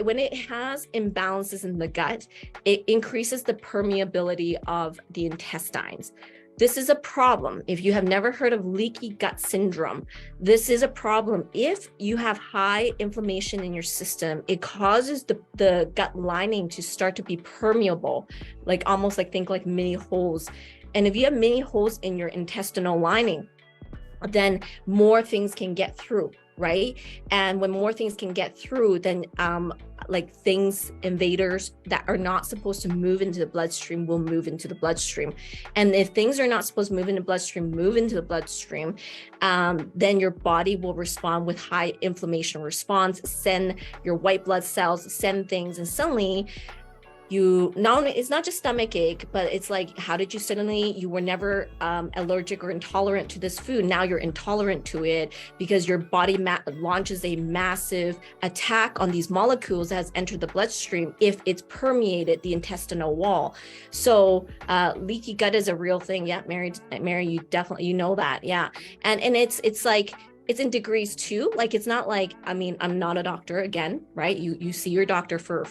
when it has imbalances in the gut, it increases the permeability of the intestines. This is a problem. If you have never heard of leaky gut syndrome, this is a problem. If you have high inflammation in your system, it causes the gut lining to start to be permeable, like almost like think like mini holes. And if you have mini holes in your intestinal lining, then more things can get through, right? And when more things can get through, then like things, invaders that are not supposed to move into the bloodstream will move into the bloodstream. And if things are not supposed to move into the bloodstream, move into the bloodstream, then your body will respond with high inflammation response, send your white blood cells, send things, and suddenly it's not just stomach ache, but it's like, how did you were never allergic or intolerant to this food. Now you're intolerant to it because your body launches a massive attack on these molecules that has entered the bloodstream if it's permeated the intestinal wall. So leaky gut is a real thing. Yeah, Mary, you definitely, you know that. Yeah. And it's like, it's in degrees too. Like, it's not like, I mean, I'm not a doctor again, right? You see your doctor for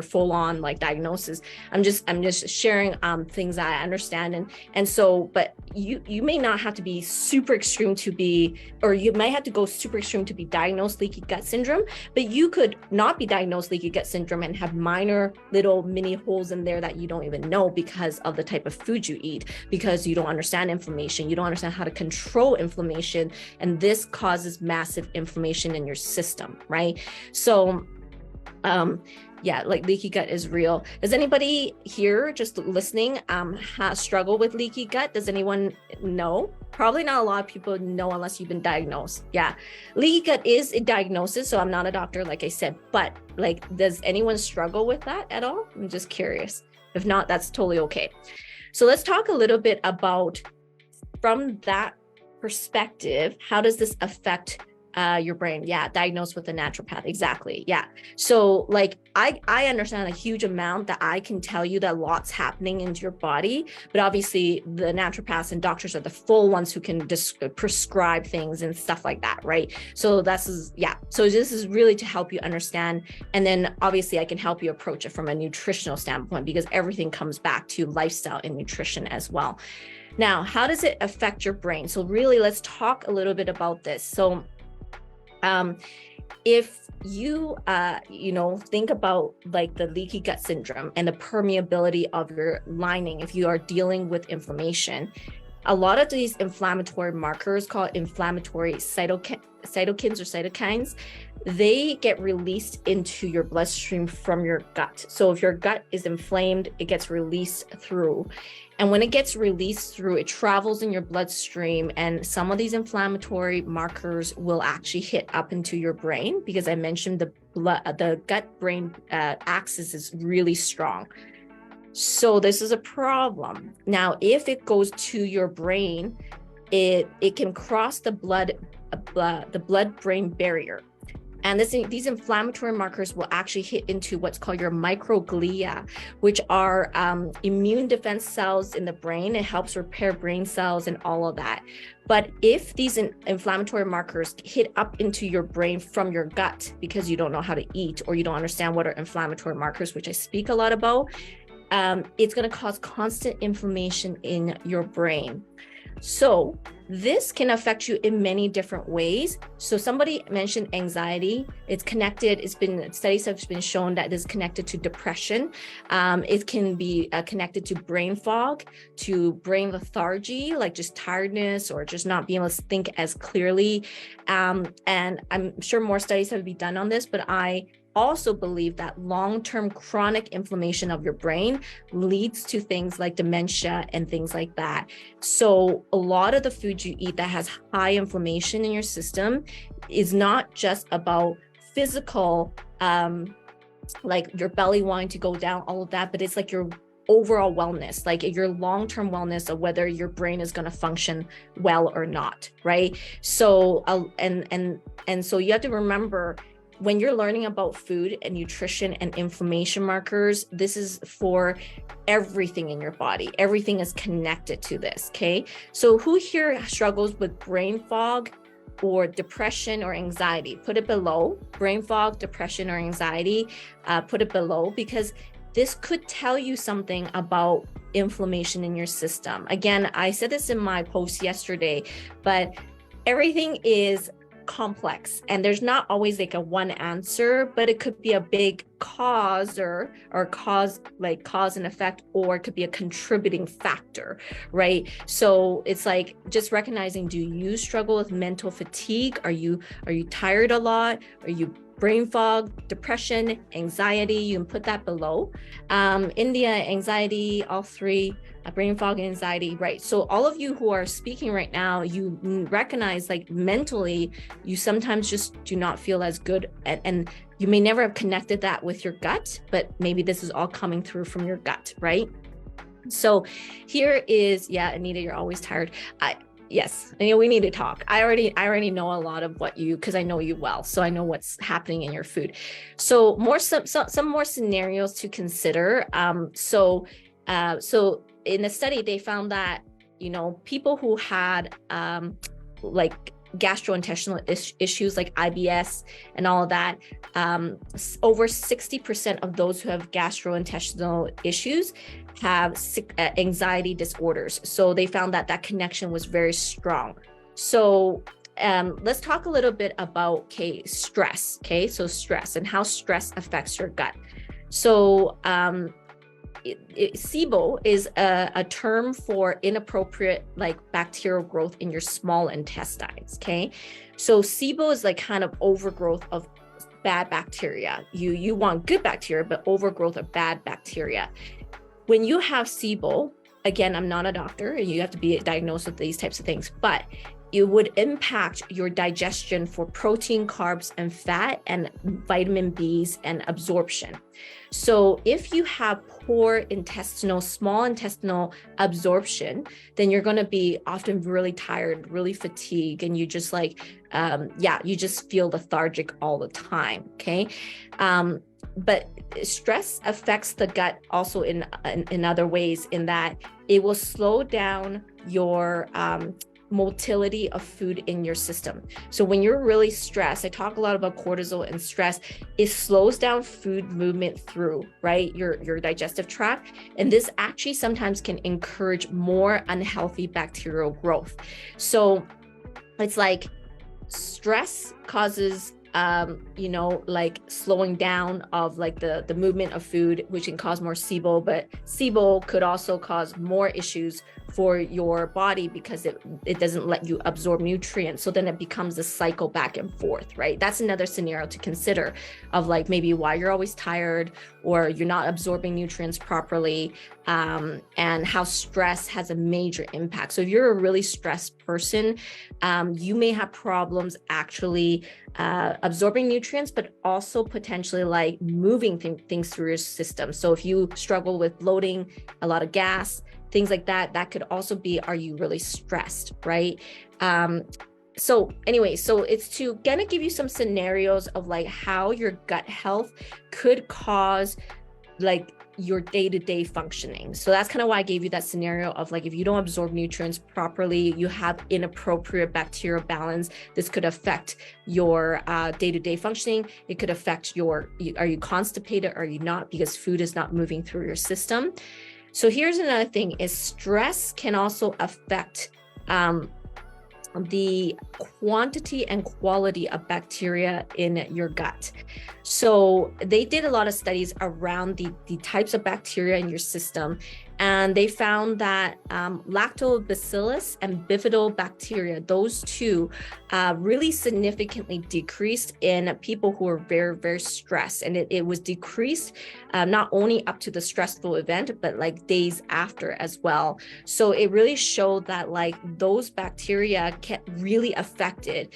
full on like diagnosis. I'm just sharing things that I understand. And so, but you may not have to be super extreme to be, or you might have to go super extreme to be diagnosed leaky gut syndrome, but you could not be diagnosed leaky gut syndrome and have minor little mini holes in there that you don't even know because of the type of food you eat, because you don't understand inflammation. You don't understand how to control inflammation. And this causes massive inflammation in your system, right? So, yeah, like leaky gut is real. Does anybody here just listening struggle with leaky gut? Does anyone know? Probably not a lot of people know unless you've been diagnosed. Yeah, leaky gut is a diagnosis. So I'm not a doctor, like I said, but like, does anyone struggle with that at all? I'm just curious. If not, that's totally okay. So let's talk a little bit about, from that perspective, how does this affect your brain? Yeah, diagnosed with a naturopath. Exactly. Yeah. So like, I understand a huge amount that I can tell you that lots happening into your body, but obviously the naturopaths and doctors are the full ones who can prescribe things and stuff like that, right? So so this is really to help you understand. And then obviously I can help you approach it from a nutritional standpoint, because everything comes back to lifestyle and nutrition as well. Now, how does it affect your brain? So really, let's talk a little bit about this. So if you, think about like the leaky gut syndrome and the permeability of your lining, if you are dealing with inflammation, a lot of these inflammatory markers called inflammatory cytokines or cytokines, they get released into your bloodstream from your gut. So if your gut is inflamed, it gets released through. And when it gets released through, it travels in your bloodstream, and some of these inflammatory markers will actually hit up into your brain, because I mentioned the gut-brain axis is really strong. So this is a problem. Now, if it goes to your brain, it can cross the blood-brain barrier. And these inflammatory markers will actually hit into what's called your microglia, which are immune defense cells in the brain. It helps repair brain cells and all of that. But if these inflammatory markers hit up into your brain from your gut, because you don't know how to eat, or you don't understand what are inflammatory markers, which I speak a lot about, it's going to cause constant inflammation in your brain. So this can affect you in many different ways. So somebody mentioned anxiety. It's connected. Studies have been shown that it is connected to depression. It can be connected to brain fog, to brain lethargy, like just tiredness or just not being able to think as clearly. And I'm sure more studies have been done on this, but I also believe that long-term chronic inflammation of your brain leads to things like dementia and things like that. So a lot of the food you eat that has high inflammation in your system is not just about physical, like your belly wanting to go down, all of that, but it's like your overall wellness, like your long-term wellness of whether your brain is going to function well or not, right? So and so you have to remember, when you're learning about food and nutrition and inflammation markers, this is for everything in your body. Everything is connected to this, okay? So who here struggles with brain fog, or depression or anxiety, put it below. Brain fog, depression or anxiety, put it below, because this could tell you something about inflammation in your system. Again, I said this in my post yesterday, but everything is complex and there's not always like a one answer, but it could be a big cause or cause and effect, or it could be a contributing factor, right? So it's like just recognizing, do you struggle with mental fatigue? Are you tired a lot? Are you brain fog, depression, anxiety? You can put that below. India, anxiety, all three, brain fog and anxiety, right? So all of you who are speaking right now, you recognize like mentally, you sometimes just do not feel as good, and you may never have connected that with your gut, but maybe this is all coming through from your gut, right? So here is, yeah, Anita, you're always tired. Yes, we need to talk. I already know a lot of what you, because I know you well, so I know what's happening in your food. So some more scenarios to consider. So in the study, they found that people who had like gastrointestinal issues like IBS and all of that, over 60% of those who have gastrointestinal issues have anxiety disorders. So they found that connection was very strong. So let's talk a little bit about stress. So stress and how stress affects your gut. So SIBO is a term for inappropriate bacterial growth in your small intestines. So SIBO is kind of overgrowth of bad bacteria. You want good bacteria, but overgrowth of bad bacteria. When you have SIBO, again, I'm not a doctor and you have to be diagnosed with these types of things, but it would impact your digestion for protein, carbs, and fat, and vitamin Bs and absorption. So if you have poor small intestinal absorption, then you're going to be often really tired, really fatigued, and you just you just feel lethargic all the time. But stress affects the gut also in other ways, in that it will slow down your motility of food in your system. So when you're really stressed, I talk a lot about cortisol and stress, it slows down food movement through, right, your digestive tract. And this actually sometimes can encourage more unhealthy bacterial growth. So it's like stress causes slowing down of the movement of food, which can cause more SIBO, but SIBO could also cause more issues for your body because it doesn't let you absorb nutrients. So then it becomes a cycle back and forth, right? That's another scenario to consider of maybe why you're always tired or you're not absorbing nutrients properly, and how stress has a major impact. So if you're a really stressed person, you may have problems actually absorbing nutrients, but also potentially moving things through your system. So if you struggle with bloating, a lot of gas, things like that, that could also be, are you really stressed, right? So anyway, so it's to kind of give you some scenarios of how your gut health could cause your day-to-day functioning. So that's kind of why I gave you that scenario of if you don't absorb nutrients properly, you have inappropriate bacterial balance. This could affect your day-to-day functioning. It could affect are you constipated or are you not, because food is not moving through your system. So here's another thing, is stress can also affect the quantity and quality of bacteria in your gut. So they did a lot of studies around the types of bacteria in your system, and they found that lactobacillus and bifidobacteria, those two really significantly decreased in people who are very, very stressed. And it was decreased not only up to the stressful event, but days after as well. So it really showed that those bacteria get really affected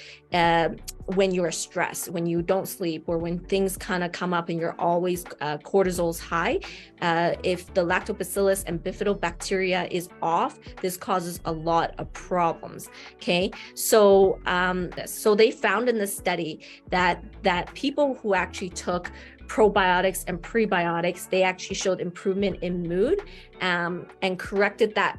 when you're stressed, when you don't sleep, or when things kind of come up and you're always cortisol's high. If the lactobacillus and bifidobacteria is off, this causes a lot of problems. So so they found in the study that people who actually took probiotics and prebiotics, they actually showed improvement in mood, and corrected that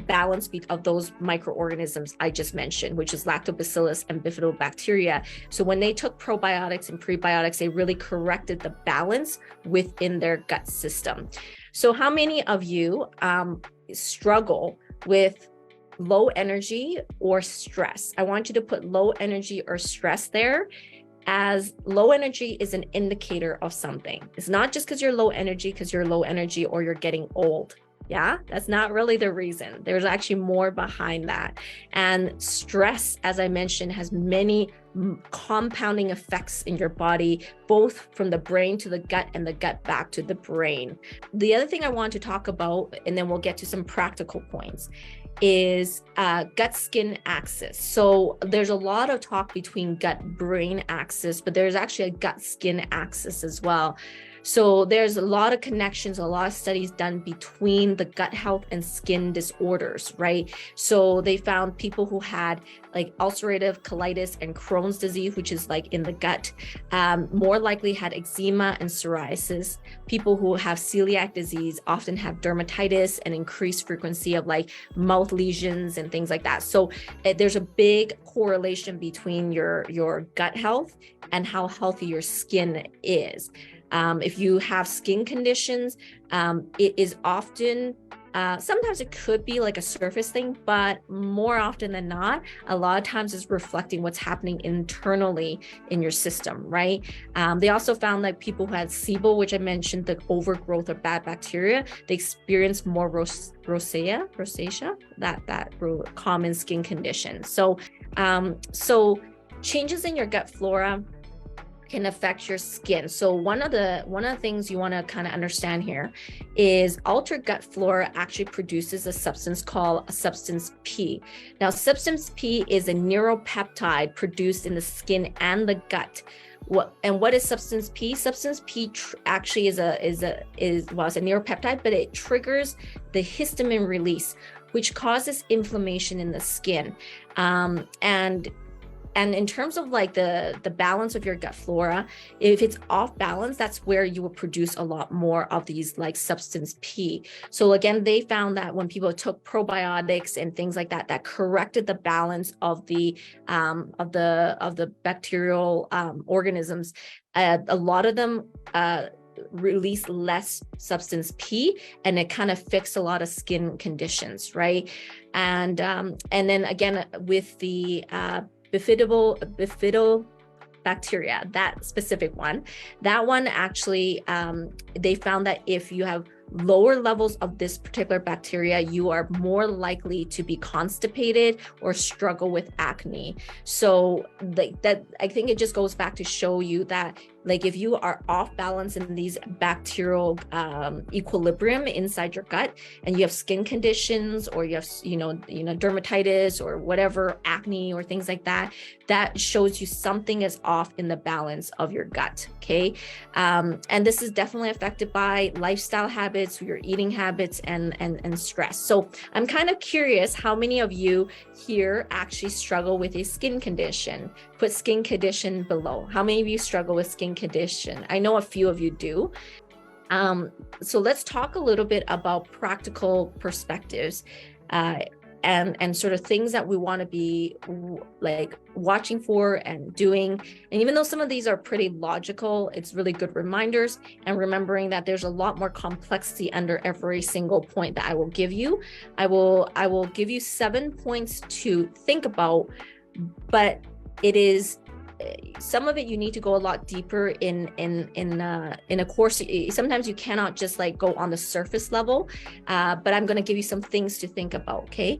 balance of those microorganisms I just mentioned, which is lactobacillus and bifidobacteria. So when they took probiotics and prebiotics, they really corrected the balance within their gut system. So how many of you struggle with low energy or stress? I want you to put low energy or stress there, as low energy is an indicator of something. It's not just because you're low energy or you're getting old. Yeah, that's not really the reason. There's actually more behind that. And stress, as I mentioned, has many compounding effects in your body, both from the brain to the gut and the gut back to the brain. The other thing I want to talk about, and then we'll get to some practical points, is gut-skin axis. So there's a lot of talk between gut-brain axis, but there's actually a gut-skin axis as well. So there's a lot of connections, a lot of studies done between the gut health and skin disorders, right? So they found people who had like ulcerative colitis and Crohn's disease, which is like in the gut, more likely had eczema and psoriasis. People who have celiac disease often have dermatitis and increased frequency of like mouth lesions and things like that. So there's a big correlation between your gut health and how healthy your skin is. If you have skin conditions, it is often, sometimes it could be like a surface thing, but more often than not, a lot of times it's reflecting what's happening internally in your system, right? They also found that people who had SIBO, which I mentioned, the overgrowth of bad bacteria, they experience more rosacea, that common skin condition. So changes in your gut flora can affect your skin. So one of the things you want to kind of understand here is altered gut flora actually produces a substance called a substance P. Now, substance P is a neuropeptide produced in the skin and the gut. What is substance P? Substance P actually is a neuropeptide, but it triggers the histamine release, which causes inflammation in the skin. And in terms of like the balance of your gut flora, if it's off balance, that's where you will produce a lot more of these like substance P. So again, they found that when people took probiotics and things like that, that corrected the balance of the bacterial organisms. A lot of them release less substance P, and it kind of fixed a lot of skin conditions, right? And then again with the bifidobacteria, that specific one, actually, they found that if you have lower levels of this particular bacteria, you are more likely to be constipated or struggle with acne. So that I think it just goes back to show you that like if you are off balance in these bacterial equilibrium inside your gut, and you have skin conditions, or you have dermatitis or whatever, acne or things like that, that shows you something is off in the balance of your gut. Okay, and this is definitely affected by lifestyle habits, your eating habits, and stress. So I'm kind of curious how many of you here actually struggle with a skin condition. Put skin condition below. How many of you struggle with skin condition? I know a few of you do. So let's talk a little bit about practical perspectives and sort of things that we want to be like watching for and doing. And even though some of these are pretty logical, it's really good reminders, and remembering that there's a lot more complexity under every single point that I will give you. I will give you 7 points to think about, but it is some of it you need to go a lot deeper in a course. Sometimes you cannot just like go on the surface level, but I'm going to give you some things to think about. Okay,